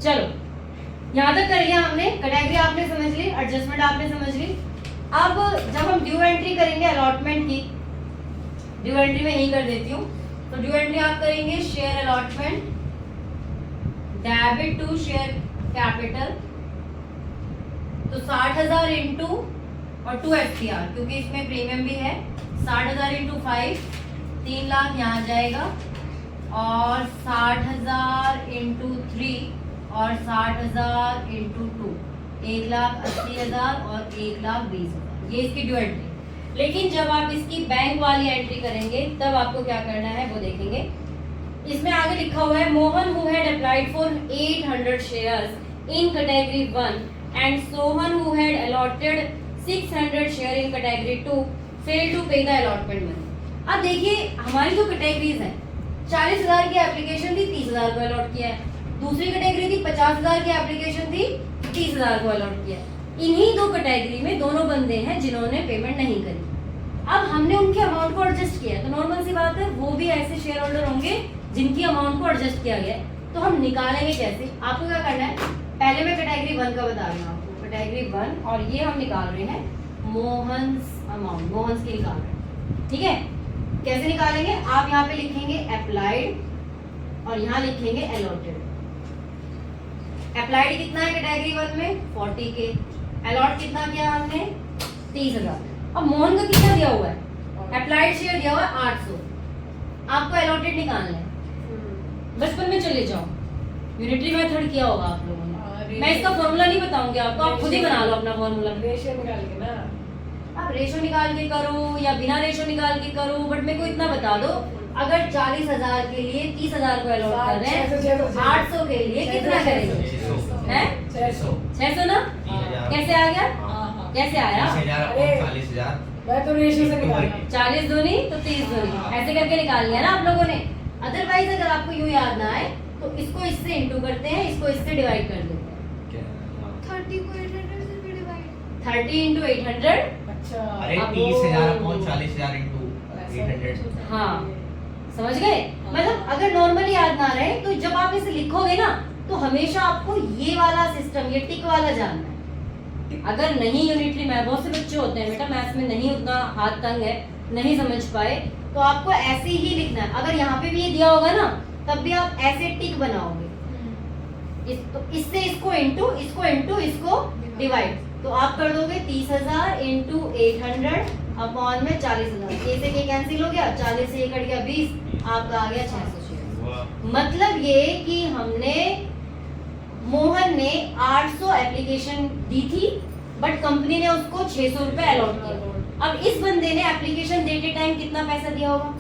चलो यहाँ तक कर लिया हमने, कैटेगरी आपने समझ ली, एडजस्टमेंट आपने समझ ली। अब जब हम ड्यू एंट्री करेंगे अलॉटमेंट की, ड्यू एंट्री में यही कर देती हूँ। तो ड्यू एंट्री आप करेंगे share allotment, debit to share capital, तो 60,000 इंटू और 2 FCR, क्योंकि इसमें प्रीमियम भी है। 60,000 इंटू 5, 3 लाख यहाँ जाएगा, और 60,000 इंटू 3 और 60,000 इंटू 2, 1,80,000 और 1,20,000, ये इसकी ड्यू एंट्री। लेकिन जब आप इसकी बैंक वाली एंट्री करेंगे तब आपको क्या करना है वो देखेंगे। इसमें आगे लिखा हुआ है Mohan who had applied for 800 shares in category 1 and Sohan who had allotted 600 share in category 2 fail to pay the allotment money. अब देखिए हमारी जो कैटेगरीज हैं, 40,000 की एप्लीकेशन थी, 30,000 को अलॉट किया है। दूसरी कैटेगरी थी 50,000 की एप्लीकेशन थी, 30,000 को अलॉट किया है। इन्हीं दो कैटेगरी में दोनों बंदे हैं जिन्होंने पेमेंट नहीं करी। अब हमने उनके अमाउंट को एडजस्ट किया, तो नॉर्मल सी बात है वो भी ऐसे शेयर होल्डर होंगे जिनकी अमाउंट को एडजस्ट किया गया है। तो हम निकालेंगे कैसे, आपको क्या करना है, पहले मैं कैटेगरी 1 का बता रही हूँ आपको, कैटेगरी 1, और ये हम निकाल रहे हैं मोहन्स अमाउंट, मोहन्स की निकाल रहे हैं, ठीक है। कैसे निकालेंगे, आप यहाँ पे लिखेंगे अप्लाइड और यहाँ लिखेंगे अलॉटेड। अप्लाइड कितना है कैटेगरी 1 में 40 के, अलॉट कितना किया हमने 30,000। अब मोहन का कितना दिया हुआ है, अप्लाइड शेयर दिया हुआ है 800, आपको अलॉटेड निकालना है। बचपन में चले जाओ, यूनिटरी मेथड किया होगा आप लोगों ने, मैं इसका फॉर्मूला नहीं बताऊंगी आपको, आप खुद ही बना लो अपना फॉर्मूला। रेशियो निकाल के ना, आप रेशो निकाल के करो या बिना रेशो निकाल के करो, बट मेरे को इतना बता दो, अगर 40,000 के लिए 30,000 को अलॉट कर रहे हैं, 800 के लिए कितना करेंगे, हैं 600 ना, कैसे आ गया, कैसे आया, 40,000, मैं तो रेशियो से निकाला 40 दूनी तो 30 दूनी, ऐसे करके निकाल लिया ना आप लोगों ने। अदरवाइज अगर आपको यूं याद ना आए तो इसको इससे इंटू करते हैं, इसको इससे डिवाइड कर देते हैं। 30 को 800 से भी डिवाइड, 30 इंटू 800, अच्छा अरे अब 30,000 अपॉन 40,000 इंटू 800। हाँ समझ गए। मतलब अगर नॉर्मली याद ना रहे तो जब आप इसे लिखोगे ना तो हमेशा आपको ये वाला सिस्टम, ये टिक वाला जानना है। अगर नहीं यूनिटरी मैथ, बहुत से बच्चे होते हैं बेटा मैथ्स में नहीं उतना हाथ तंग है, नहीं समझ पाए, तो आपको ऐसे ही लिखना है। अगर यहाँ पे भी ये दिया होगा ना तब भी आप ऐसे टिक बनाओगे, तो इससे इसको इंटू, इसको इंटू, इसको डिवाइड, तो आप कर दोगे 30,000 इंटू 800 अपॉन में 40,000, ये से ये कैंसिल हो गया, 40 से ये कट गया 20, आपका आ गया 600 शेयर। मतलब ये कि हमने, मोहन ने 800 एप्लीकेशन दी थी बट कंपनी ने उसको 600 रुपए अलॉट किया। अब इस बंदे ने एप्लीकेशन देते टाइम कितना पैसा दिया होगा,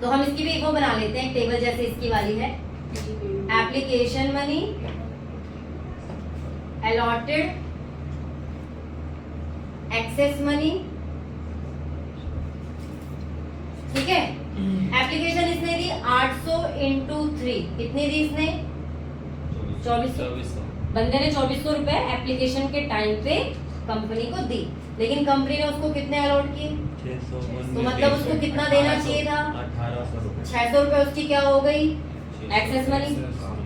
तो हम इसकी भी एक वो बना लेते हैं टेबल जैसे इसकी वाली है, application money allotted, excess money, ठीक है। एप्लीकेशन इसने दी 800 इंटू 3, कितनी दी इसने 2400, बंदे ने 2400 रुपए एप्लीकेशन के टाइम पे कंपनी को दी, लेकिन कंपनी ने उसको कितने अलॉट किए, तो मतलब उसको कितना देना चाहिए था 600 रुपए, उसकी क्या हो गई एक्सेस मनी।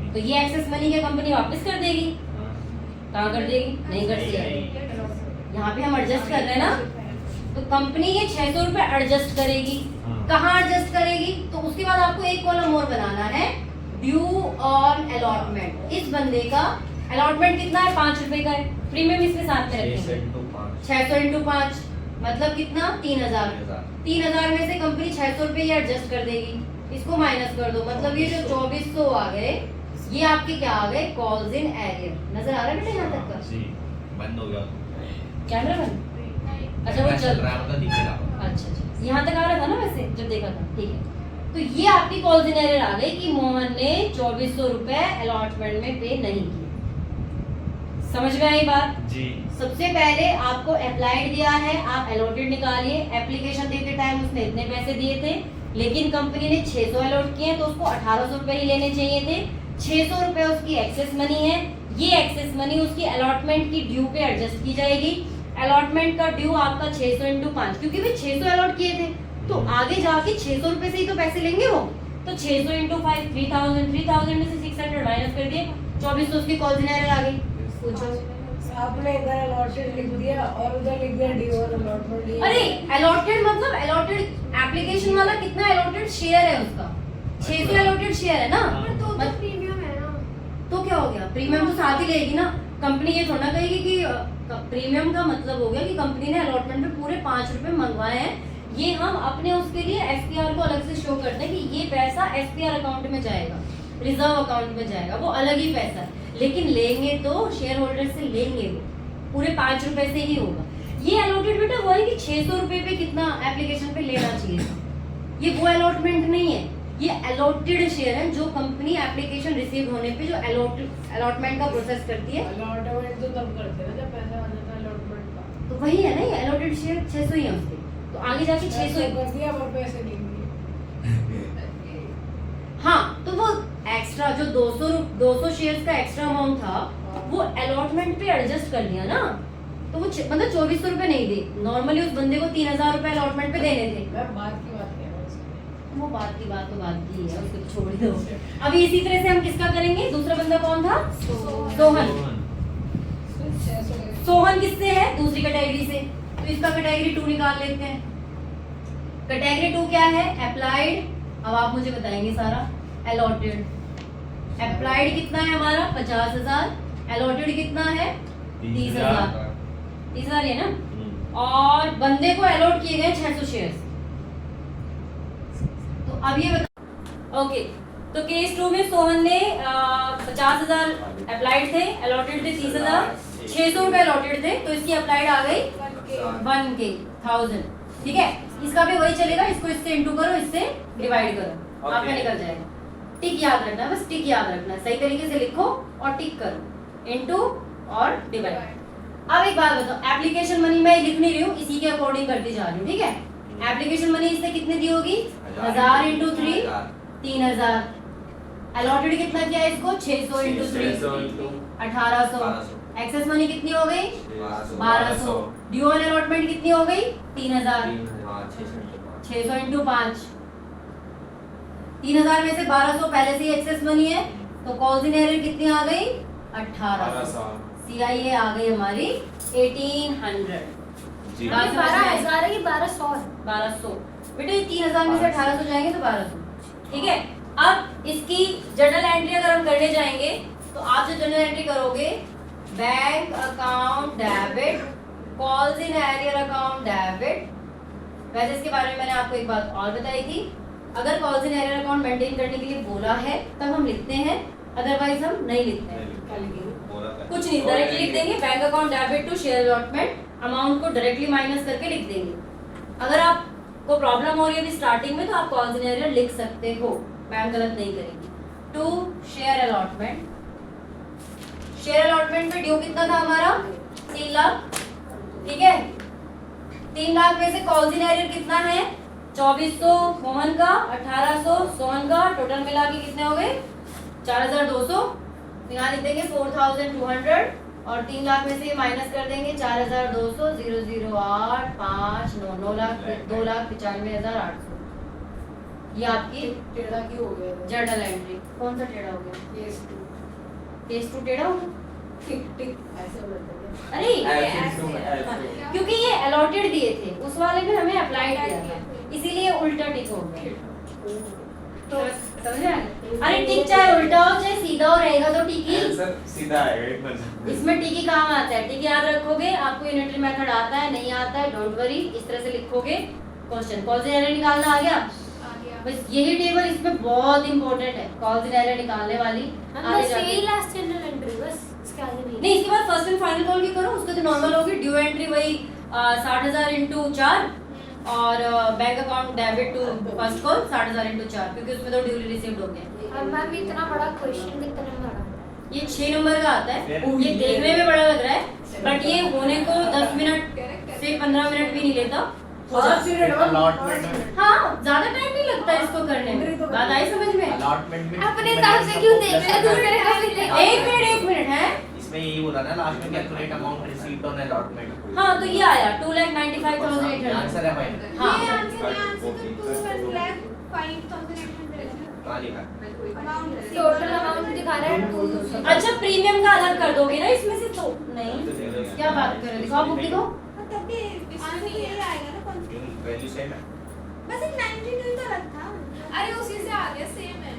तो ये एक्सेस मनी क्या कंपनी वापस कर देगी, कहाँ कर देगी, नहीं कर देगी, यहाँ पे हम एडजस्ट कर रहे हैं ना, तो कंपनी ये 600 रुपए एडजस्ट करेगी। कहाँ एडजस्ट करेगी, तो उसके बाद आपको एक कॉलम और बनाना है, ड्यू ऑन अलॉटमेंट। इस बंदे का अलॉटमेंट कितना है 5 रुपए का है, प्रीमियम इसमें साथ में रखेंगे 600 इंटू 5 मतलब कितना 3,000, 3,000 में से कंपनी 600 रुपए ये एडजस्ट कर देगी, इसको माइनस कर दो, मतलब ये जो 2400 आ गए ये आपके क्या आ गए, कॉल्स इन एरियर। नजर आ रहा है बेटा यहाँ तक का, बंद हो गया कैमरा बंद, अच्छा वो चल रहा है, अच्छा अच्छा यहाँ तक आ रहा था ना वैसे जब देखा था, ठीक है। तो ये आपकी कॉल्स इन एरियर आ गई कि मोहन ने 2400 रुपए अलॉटमेंट में पे नहीं किए। समझ में आई बात जी। सबसे पहले आपको अप्लाइड दिया है, आप अलॉटेड निकालिए। एप्लीकेशन देते टाइम उसने इतने पैसे दिए थे, लेकिन कंपनी ने 600 अलॉट किए तो उसको 1800 रुपए ही लेने चाहिए थे। 600 रुपए उसकी एक्सेस मनी है, ये एक्सेस मनी उसकी अलॉटमेंट की ड्यू पे एडजस्ट की जाएगी। अलॉटमेंट का ड्यू आपका 600 इंटू 5, क्योंकि वे 600 अलॉट किए थे तो आगे जाके 600 रुपए से ही तो पैसे लेंगे वो, तो 600 इंटू 5 3000, 3000 में से 600 माइनस कर दिए, 2400 उसकी कॉल्स इन एरर आ गई। पूछो। आपने इधर अलॉटेड लिख दिया और उधर लिख दिया डी और अलॉटमेंट। अरे अलॉटेड मतलब अलॉटेड एप्लीकेशन वाला कितना अलॉटेड शेयर है उसका, 600 अलॉटेड शेयर है ना। पर तो प्रीमियम है ना। तो क्या हो गया, प्रीमियम तो साथ ही लेगी ना। कंपनी ये थोड़ा कहेगी कि प्रीमियम का मतलब हो गया कि कंपनी ने अलॉटमेंट पे पूरे 5 रुपए मंगवाए हैं, ये हम अपने उसके लिए एसपीआर को अलग से शो करते हैं कि ये पैसा एसपीआर अकाउंट में जाएगा, रिजर्व अकाउंट में जाएगा, वो अलग ही पैसा है। लेकिन लेंगे तो शेयर होल्डर से लेंगे वो पूरे 5 रुपए से ही होगा। ये अलॉटेड बेटा वो है कि 600 रुपए पे कितना एप्लीकेशन पे लेना चाहिए था, ये वो अलॉटमेंट नहीं है, ये अलॉटेड शेयर है जो कंपनी एप्लीकेशन रिसीव होने पे जो अलॉटमेंट का प्रोसेस करती है। अलॉटमेंट तो तब करते हैं जब पैसा आ जाता है अलॉटमेंट का। तो वही है ना, ये अलॉटेड शेयर 600 ही है उसके, तो आगे जाके 600 ही कर दिया और पैसे नहीं दिए। हाँ, तो वो एक्स्ट्रा जो 200 शेयर्स का एक्स्ट्रा अमाउंट था वो अलॉटमेंट पे एडजस्ट कर दिया ना, तो वो मतलब 2400 रुपए नहीं दे, नॉर्मली उस बंदे को 3000 रुपए अलॉटमेंट पे देने थे। मैं बात की बात कह रहा हूँ उसकी। वो बात की बात तो बात की है, उसको छोड़ दो। अभी इसी तरह से हम किसका करेंगे, दूसरा बंदा कौन था, सोहन। सोहन किससे है, दूसरी कैटेगरी से, तो इसका कैटेगरी 2 निकाल लेते हैं। कैटेगरी 2 क्या है, अप्लाइड। अब आप मुझे बताएंगे सारा। अलॉटेड, अप्लाइड कितना है हमारा 50,000, अलॉटेड कितना है 30,000, 30,000 है ना। और बंदे को अलॉट किए गए 600 शेयर्स। तो अब ये बता, ओके, तो केस 2 में सोहन ने 50,000 अप्लाइड थे, अलॉटेड थे 30,000, 600 रुपए अलॉटेड थे, तो इसकी अप्लाइड आ गई 1K 1000। ठीक है, इसका भी वही चलेगा, इसको इससे इंटू करो, इससे डिवाइड करो, आपका निकल जाएगा। टिक याद रखना, बस टिक याद रखना, सही तरीके से लिखो और टिक करो, इंटू और डिवाइड। अब एक बात बताओ, एप्लीकेशन मनी मैं लिख नहीं रही हूँ, इसी के अकॉर्डिंग करती जा रही हूँ, ठीक है। एप्लीकेशन मनी इससे कितने दी होगी, 1000 इंटू 3 3000। अलॉटेड कितना किया इसको, 600 इंटू 3 1800। एक्सेस मनी कितनी हो गई 1200। ड्यू ऑन अलॉटमेंट कितनी हो गई 3000। 600 इंटू 5, 3000 में से 1200 पहले से ही एक्सेस मनी है, तो कॉल्स इन एरर कितनी आ गई 1800। सीआईए आ गई हमारी 1800। 12,000 है कि 1200 है? 1200 बेटे, 3000 में से 1800 जाएंगे तो 1200। ठीक है, अब इसकी जर्नल एंट्री अगर हम करने जाएंगे तो आप जो जर्नल एंट्री करोगे, bank account debit, calls in arrear account debit. वैसे इसके बारे में मैंने आपको एक बात और बताई थी, अगर calls in arrear account maintain करने के लिए बोला है तब हम लिखते हैं, अदरवाइज हम नहीं लिखते हैं। कुछ नहीं, डायरेक्टली लिख देंगे bank account debit to share allotment, amount को डायरेक्टली माइनस करके लिख देंगे। अगर आपको प्रॉब्लम हो रही है अभी स्टार्टिंग में तो आप कॉल्स इन एरियर लिख सकते हो, बैंक गलत नहीं करेगी। To share allotment, share allotment में ड्यू कितना था हमारा 3 लाख। ठीक है, 3 लाख में से कॉल्स इन एरियर कितना है 2400 मोहन का, 1800 सोहन का, टोटल मिला के कितने हो गए 4200। यहाँ लिख देंगे 4200 और 3 लाख में से माइनस कर देंगे 4200, 008 5 9 9 लाख 2,95,800। ये आपकी टेढ़ा क्यों हो गया? Journal entry. कौन सा टेढ़ा हो गया, केस 2 केस 2 टेढ़ा हो गया? टिक टिक ऐसे बोलते हैं। अरे ये ऐसे, क्योंकि ये अलॉटेड दिए थे, उस वाले में हमें अप्लाइड किया था, इसीलिए उल्टा टिक हो गया। तो समझ आ गया? अरे टिक चाहे उल्टा हो चाहे सीधा हो, रहेगा तो टिक ही। सीधा आएगा एकदम। इसमें टिक ही काम आता है, टिक याद रखोगे। आपको यूनिटरी मेथड आता है नहीं आता है, डोंट वरी, इस तरह से लिखोगे क्वेश्चन। कॉल्स इन एरर निकालना आ गया, बस यही टेबल इसमें बहुत इंपॉर्टेंट है, कॉल्स इन एरर निकालने वाली। आगे जाके लास्ट जनरल एंट्री बस, इसके आगे नहीं। नहीं, इसके बाद फर्स्ट एंड फाइनल कॉल भी करो, उसका तो नॉर्मल होगी। ड्यू एंट्री वही 60,000 इंटू 4 और bank account debit to first call 60,000 into 4, क्योंकि उसमें तो ड्यूली रिसीव्ड हो गया। अब मैम इतना बड़ा क्वेश्चन कितने नंबर का? ये 6 नंबर का आता है, ये देखने में बड़ा लग रहा है बट ये होने को 10 मिनट से 15 मिनट भी नहीं लेता। अलॉटमेंट हाँ, ज्यादा टाइम नहीं लगता है इसको करने में, बात आई समझ में? अलॉटमेंट में अपने हिसाब से क्यों देख रहे हो? दूसरे का भी देख। 1 मिनट है। इसमें यही बोला ना लास्ट में, calculate amount received on allotment. हाँ, तो ये आया 2,95,800। आंसर है भाई। हाँ, ये आंसर तो 12,05,800 है। कहाँ लिखा है? टोटल अमाउंट दिखा रहा है 2 अच्छा प्रीमियम का अलग कर दोगे ना इसमें से तो नहीं क्या बात कर रहे हो दिखाओ बुक दिखाओ तब भी इसमें तो यही आएगा ना कौन वैल्यू सेम है। बस एक 92 का रखा अरे उसी से आ गया सेम है